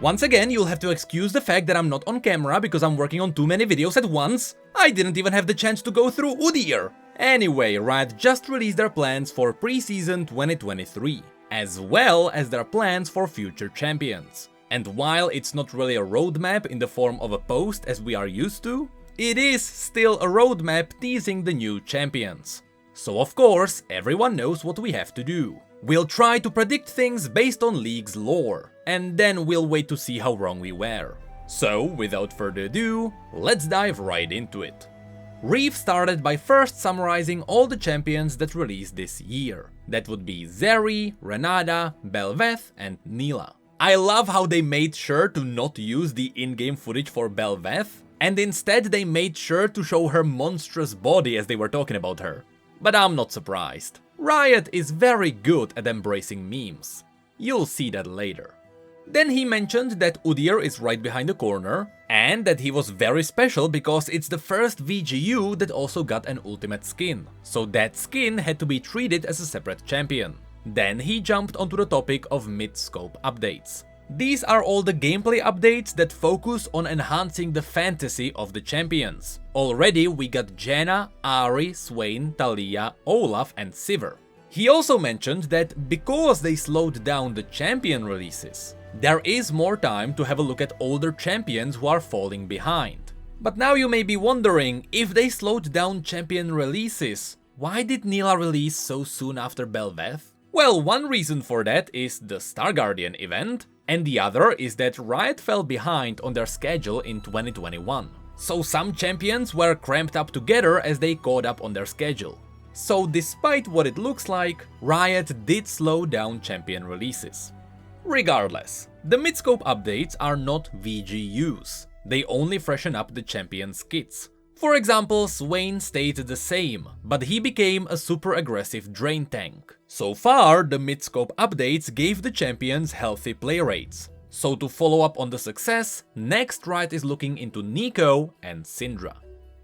Once again, you'll have to excuse the fact that I'm not on camera because I'm working on too many videos at once. I didn't even have the chance to go through Udyr. Anyway, Riot just released their plans for Preseason 2023, as well as their plans for future champions. And while it's not really a roadmap in the form of a post as we are used to, it is still a roadmap teasing the new champions. So of course, everyone knows what we have to do. We'll try to predict things based on League's lore, and then we'll wait to see how wrong we were. So, without further ado, let's dive right into it. Reef started by first summarizing all the champions that released this year. That would be Zeri, Renata, Bel'Veth, and Nilah. I love how they made sure to not use the in-game footage for Bel'Veth, and instead they made sure to show her monstrous body as they were talking about her. But I'm not surprised. Riot is very good at embracing memes. You'll see that later. Then he mentioned that Udyr is right behind the corner, and that he was very special because it's the first VGU that also got an ultimate skin, so that skin had to be treated as a separate champion. Then he jumped onto the topic of MIDSCOPE updates. These are all the gameplay updates that focus on enhancing the fantasy of the champions. Already we got Janna, Ahri, Swain, Taliyah, Olaf and Sivir. He also mentioned that because they slowed down the champion releases, there is more time to have a look at older champions who are falling behind. But now you may be wondering, if they slowed down champion releases, why did Nilah release so soon after Bel'Veth? Well, one reason for that is the Star Guardian event, and the other is that Riot fell behind on their schedule in 2021. So some champions were cramped up together as they caught up on their schedule. So despite what it looks like, Riot did slow down champion releases. Regardless, the MIDSCOPE updates are not VGUs, they only freshen up the champion's kits. For example, Swain stayed the same, but he became a super aggressive drain tank. So far, the MIDSCOPE updates gave the champions healthy play rates. So to follow up on the success, next Riot is looking into Neeko and Syndra.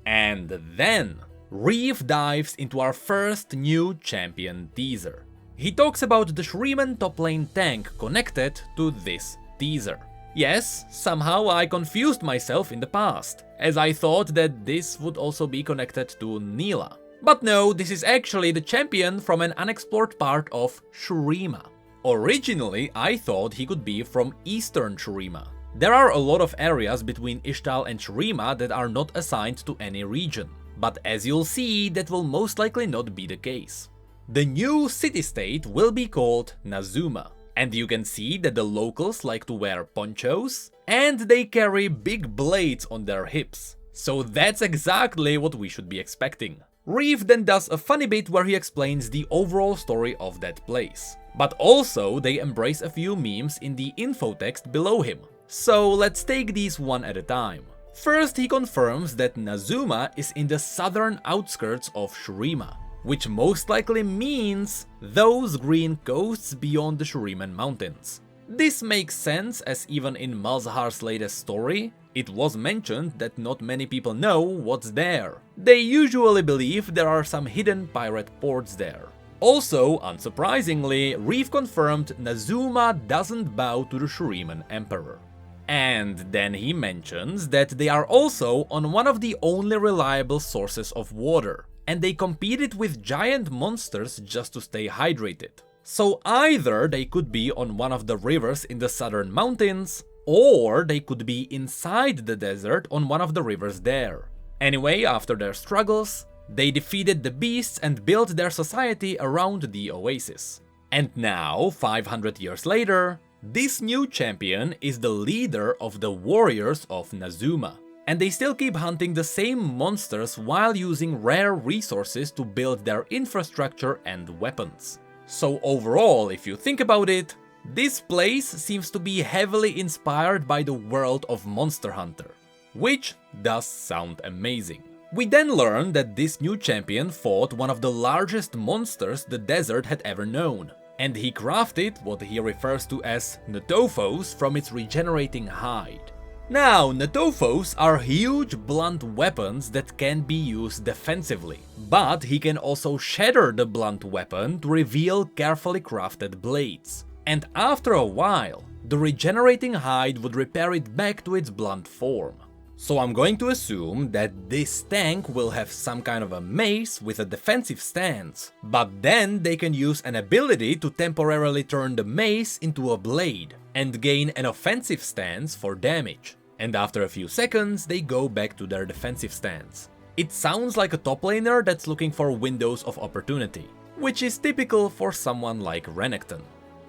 And then, Reef dives into our first new champion teaser. He talks about the Shuriman top lane tank connected to this teaser. Yes, somehow I confused myself in the past, as I thought that this would also be connected to Nilah. But no, this is actually the champion from an unexplored part of Shurima. Originally, I thought he could be from Eastern Shurima. There are a lot of areas between Ishtal and Shurima that are not assigned to any region, but as you'll see, that will most likely not be the case. The new city-state will be called Nazuma, and you can see that the locals like to wear ponchos, and they carry big blades on their hips. So that's exactly what we should be expecting. Reef then does a funny bit where he explains the overall story of that place. But also they embrace a few memes in the info text below him. So let's take these one at a time. First, he confirms that Nazuma is in the southern outskirts of Shurima, which most likely means those green coasts beyond the Shuriman Mountains. This makes sense, as even in Malzahar's latest story, it was mentioned that not many people know what's there. They usually believe there are some hidden pirate ports there. Also, unsurprisingly, Reef confirmed Nazuma doesn't bow to the Shuriman Emperor. And then he mentions that they are also on one of the only reliable sources of water, and they competed with giant monsters just to stay hydrated. So either they could be on one of the rivers in the southern mountains, or they could be inside the desert on one of the rivers there. Anyway, after their struggles, they defeated the beasts and built their society around the oasis. And now, 500 years later, this new champion is the leader of the warriors of Nazuma. And they still keep hunting the same monsters while using rare resources to build their infrastructure and weapons. So overall, if you think about it, this place seems to be heavily inspired by the world of Monster Hunter, which does sound amazing. We then learn that this new champion fought one of the largest monsters the desert had ever known, and he crafted what he refers to as Natophos from its regenerating hide. Now, Natophos are huge blunt weapons that can be used defensively, but he can also shatter the blunt weapon to reveal carefully crafted blades. And after a while, the regenerating hide would repair it back to its blunt form. So I'm going to assume that this tank will have some kind of a mace with a defensive stance, but then they can use an ability to temporarily turn the mace into a blade and gain an offensive stance for damage. And after a few seconds, they go back to their defensive stance. It sounds like a top laner that's looking for windows of opportunity, which is typical for someone like Renekton.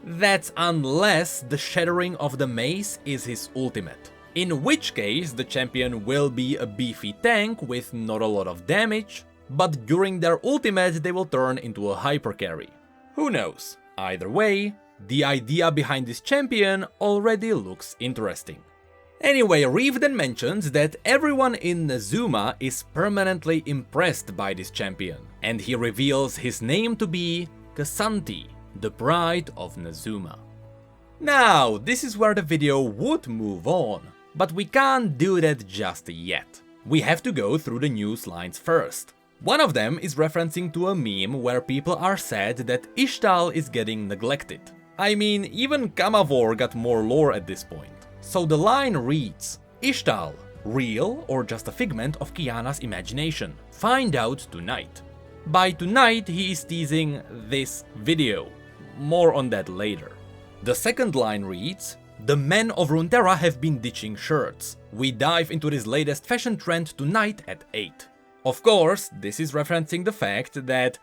That's unless the shattering of the mace is his ultimate, in which case the champion will be a beefy tank with not a lot of damage, but during their ultimate they will turn into a hyper carry. Who knows? Either way, the idea behind this champion already looks interesting. Anyway, Reeve then mentions that everyone in Nezuma is permanently impressed by this champion, and he reveals his name to be K'Sante, the Pride of Nezuma. Now, this is where the video would move on, but we can't do that just yet. We have to go through the news lines first. One of them is referencing to a meme where people are sad that Ishtal is getting neglected. I mean, even Kamavor got more lore at this point. So the line reads, Ishtal, real or just a figment of Kiana's imagination? Find out tonight. By tonight, he is teasing this video. More on that later. The second line reads, the men of Runeterra have been ditching shirts. We dive into this latest fashion trend tonight at 8. Of course, this is referencing the fact that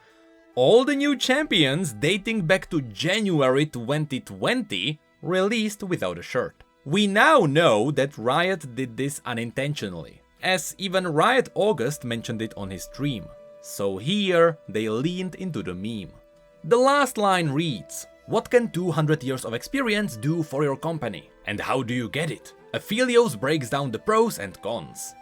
all the new champions dating back to January 2020 released without a shirt. We now know that Riot did this unintentionally, as even Riot August mentioned it on his stream. So here, they leaned into the meme. The last line reads, what can 200 years of experience do for your company? And how do you get it? Aphelios breaks down the pros and cons.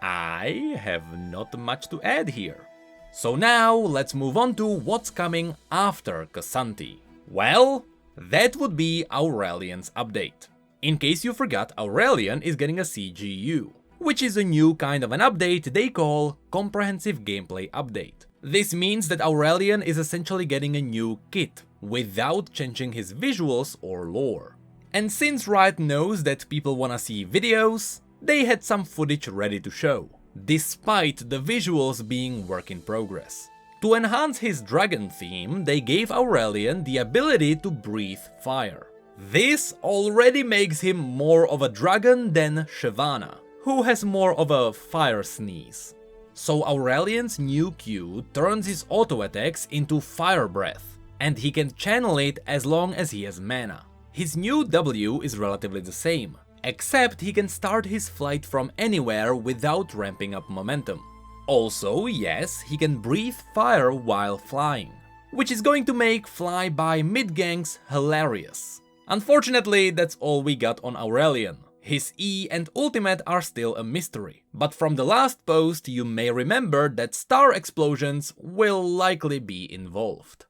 I have not much to add here. So now, let's move on to what's coming after K'Sante. Well, that would be Aurelian's update. In case you forgot, Aurelian is getting a CGU, which is a new kind of an update they call Comprehensive Gameplay Update. This means that Aurelian is essentially getting a new kit, without changing his visuals or lore. And since Riot knows that people wanna see videos, they had some footage ready to show, despite the visuals being work in progress. To enhance his dragon theme, they gave Aurelian the ability to breathe fire. This already makes him more of a dragon than Shyvana, who has more of a fire sneeze. So Aurelian's new Q turns his auto attacks into fire breath, and he can channel it as long as he has mana. His new W is relatively the same, except he can start his flight from anywhere without ramping up momentum. Also, yes, he can breathe fire while flying, which is going to make fly-by mid-ganks hilarious. Unfortunately, that's all we got on Aurelian. His E and ultimate are still a mystery, but from the last post you may remember that star explosions will likely be involved.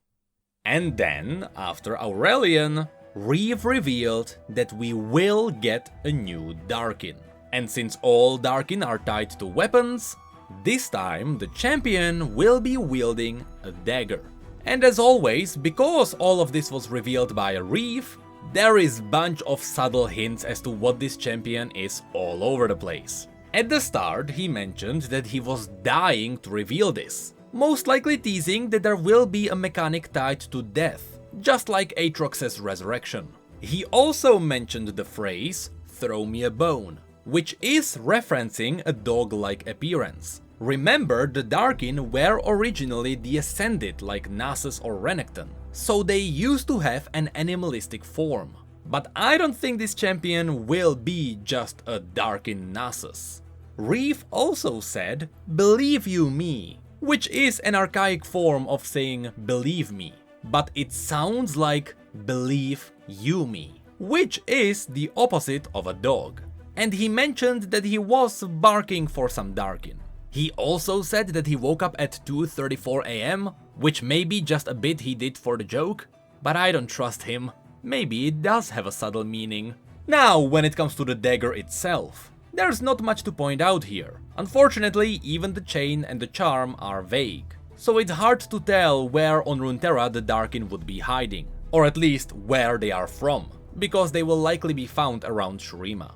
And then, after Aurelian, Reeve revealed that we will get a new Darkin. And since all Darkin are tied to weapons, this time the champion will be wielding a dagger. And as always, because all of this was revealed by Reeve, there is a bunch of subtle hints as to what this champion is all over the place. At the start, he mentioned that he was dying to reveal this, most likely teasing that there will be a mechanic tied to death, just like Aatrox's resurrection. He also mentioned the phrase, "throw me a bone," which is referencing a dog-like appearance. Remember, the Darkin were originally the Ascended like Nasus or Renekton, so they used to have an animalistic form. But I don't think this champion will be just a Darkin Nasus. Reeve also said, "believe you me," which is an archaic form of saying "believe me," but it sounds like "believe you me," which is the opposite of a dog. And he mentioned that he was barking for some Darkin. He also said that he woke up at 2:34 AM, which may be just a bit he did for the joke, but I don't trust him. Maybe it does have a subtle meaning. Now, when it comes to the dagger itself, there's not much to point out here. Unfortunately, even the chain and the charm are vague, so it's hard to tell where on Runeterra the Darkin would be hiding, or at least where they are from. because they will likely be found around Shurima.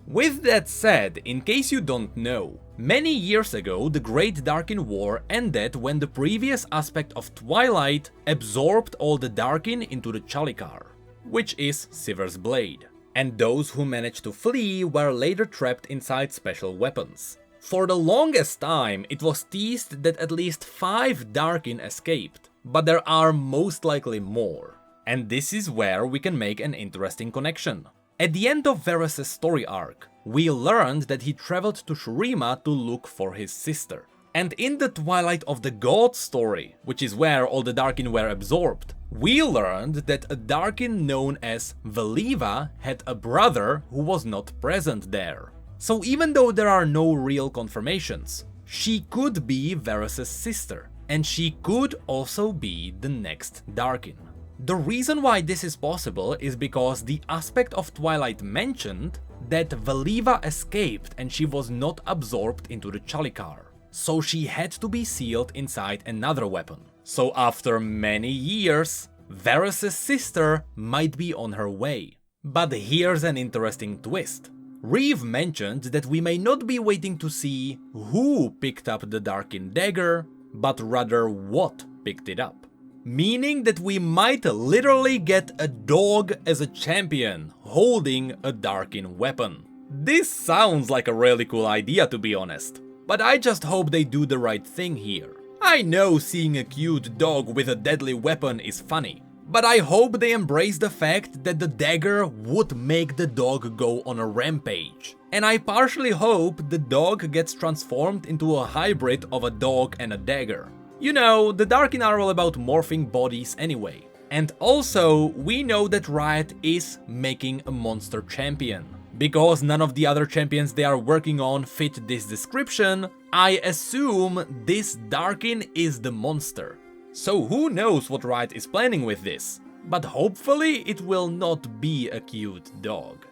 With that said, in case you don't know, many years ago the Great Darkin War ended when the previous aspect of Twilight absorbed all the Darkin into the Chalikar, which is Sivir's blade, and those who managed to flee were later trapped inside special weapons. For the longest time it was teased that at least 5 Darkin escaped, but there are most likely more. And this is where we can make an interesting connection. At the end of Varys' story arc, we learned that he traveled to Shurima to look for his sister. And in the Twilight of the Gods story, which is where all the Darkin were absorbed, we learned that a Darkin known as Valiva had a brother who was not present there. So even though there are no real confirmations, she could be Varys' sister, and she could also be the next Darkin. The reason why this is possible is because the aspect of Twilight mentioned that Valiva escaped and she was not absorbed into the Chalikar, so she had to be sealed inside another weapon. So after many years, Varys' sister might be on her way. But here's an interesting twist. Reeve mentioned that we may not be waiting to see who picked up the Darkin dagger, but rather what picked it up. Meaning that we might literally get a dog as a champion holding a Darkin weapon. This sounds like a really cool idea, to be honest, but I just hope they do the right thing here. I know seeing a cute dog with a deadly weapon is funny, but I hope they embrace the fact that the dagger would make the dog go on a rampage. And I partially hope the dog gets transformed into a hybrid of a dog and a dagger. You know, the Darkin are all about morphing bodies anyway. And also, we know that Riot is making a monster champion. Because none of the other champions they are working on fit this description, I assume this Darkin is the monster. So who knows what Riot is planning with this? But hopefully it will not be a cute dog.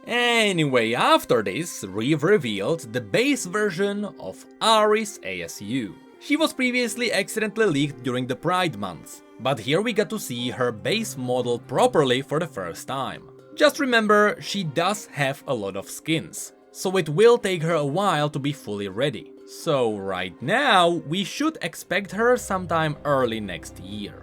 Anyway, after this, Reeve revealed the base version of Aris ASU. She was previously accidentally leaked during the Pride month, but here we got to see her base model properly for the first time. Just remember, she does have a lot of skins, so it will take her a while to be fully ready. So right now, we should expect her sometime early next year.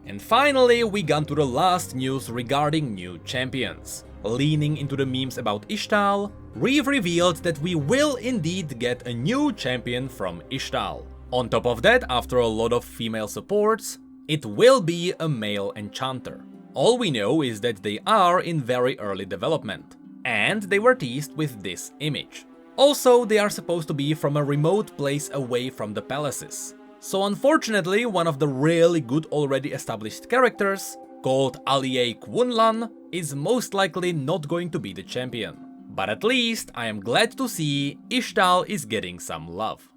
And finally, we got to the last news regarding new champions. Leaning into the memes about Ishtal, Reeve revealed that we will indeed get a new champion from Ishtal. On top of that, after a lot of female supports, it will be a male enchanter. All we know is that they are in very early development, and they were teased with this image. Also, they are supposed to be from a remote place away from the palaces. So unfortunately, one of the really good already established characters, called Alie Kwunlan, is most likely not going to be the champion. But at least I am glad to see Ishtal is getting some love.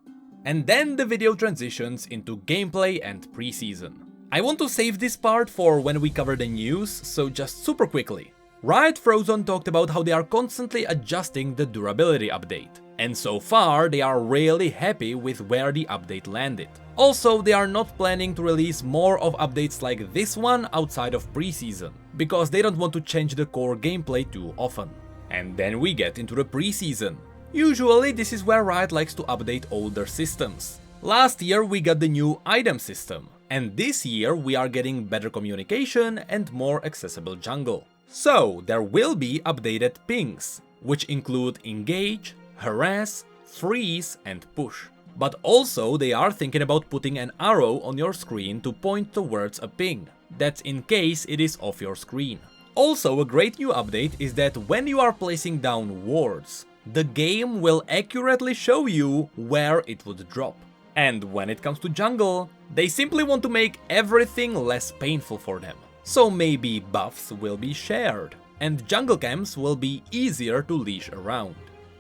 And then the video transitions into gameplay and preseason. I want to save this part for when we cover the news, so just super quickly. Riot Frozen talked about how they are constantly adjusting the durability update, and so far they are really happy with where the update landed. Also, they are not planning to release more of updates like this one outside of preseason, because they don't want to change the core gameplay too often. And then we get into the preseason. Usually this is where Riot likes to update older systems. Last year we got the new item system, and this year we are getting better communication and more accessible jungle. So there will be updated pings, which include engage, harass, freeze and push. But also they are thinking about putting an arrow on your screen to point towards a ping. That's in case it is off your screen. Also, a great new update is that when you are placing down wards, the game will accurately show you where it would drop. And when it comes to jungle, they simply want to make everything less painful for them. So maybe buffs will be shared, and jungle camps will be easier to leash around.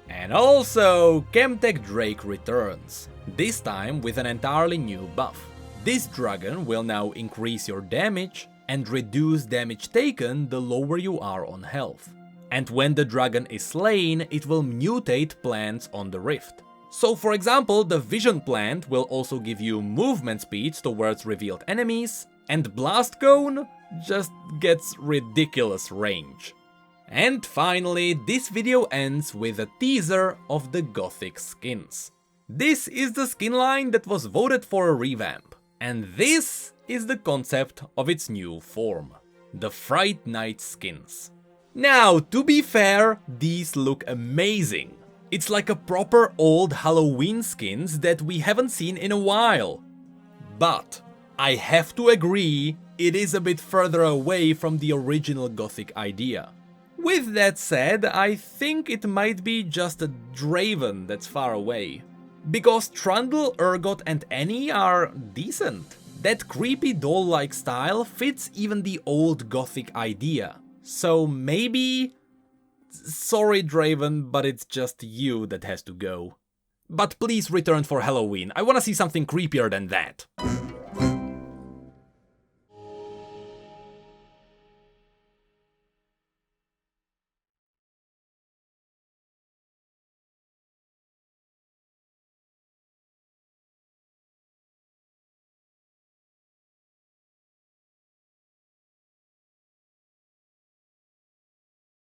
And also, CHEMTECH Drake returns, this time with an entirely new buff. This dragon will now increase your damage and reduce damage taken the lower you are on health. And when the dragon is slain, it will mutate plants on the rift. So for example, the vision plant will also give you movement speeds towards revealed enemies, and blast cone just gets ridiculous range. And finally, this video ends with a teaser of the Gothic skins. This is the skin line that was voted for a revamp, and this is the concept of its new form, the Fright Night skins. Now, to be fair, these look amazing. It's like a proper old Halloween skins that we haven't seen in a while. But I have to agree, it is a bit further away from the original Gothic idea. With that said, I think it might be just a Draven that's far away. Because Trundle, Urgot and Annie are decent. That creepy doll-like style fits even the old Gothic idea. So maybe... Sorry Draven, but it's just you that has to go. But please return for Halloween, I wanna see something creepier than that.